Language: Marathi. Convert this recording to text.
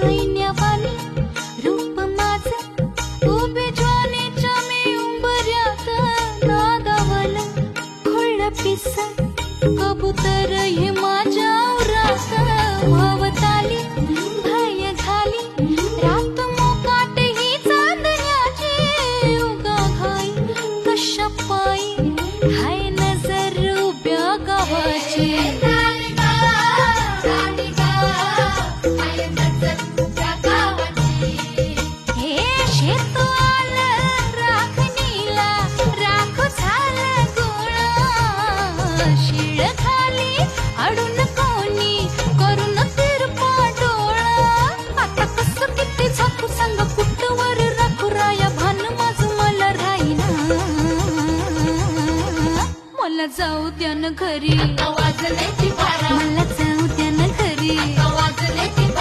ऐन्यावानी रूप माझं उभे ज्वानीच्या मी उंबऱ्यात नागावलं खुळं पिस कबूतर हे माझ्या औरात वावताली भय झाली रात मोकाट ही चांदण्याची उगा घाई कशा पायी हाय नजर उभ्या गावाची अडून कोणी करून तिरपा डोळा आता कसं किती झाकू सांग कुठवर राखू राया भान माझं मला राहीना मला जाऊ द्या न घरी मला जाऊ द्या न घरी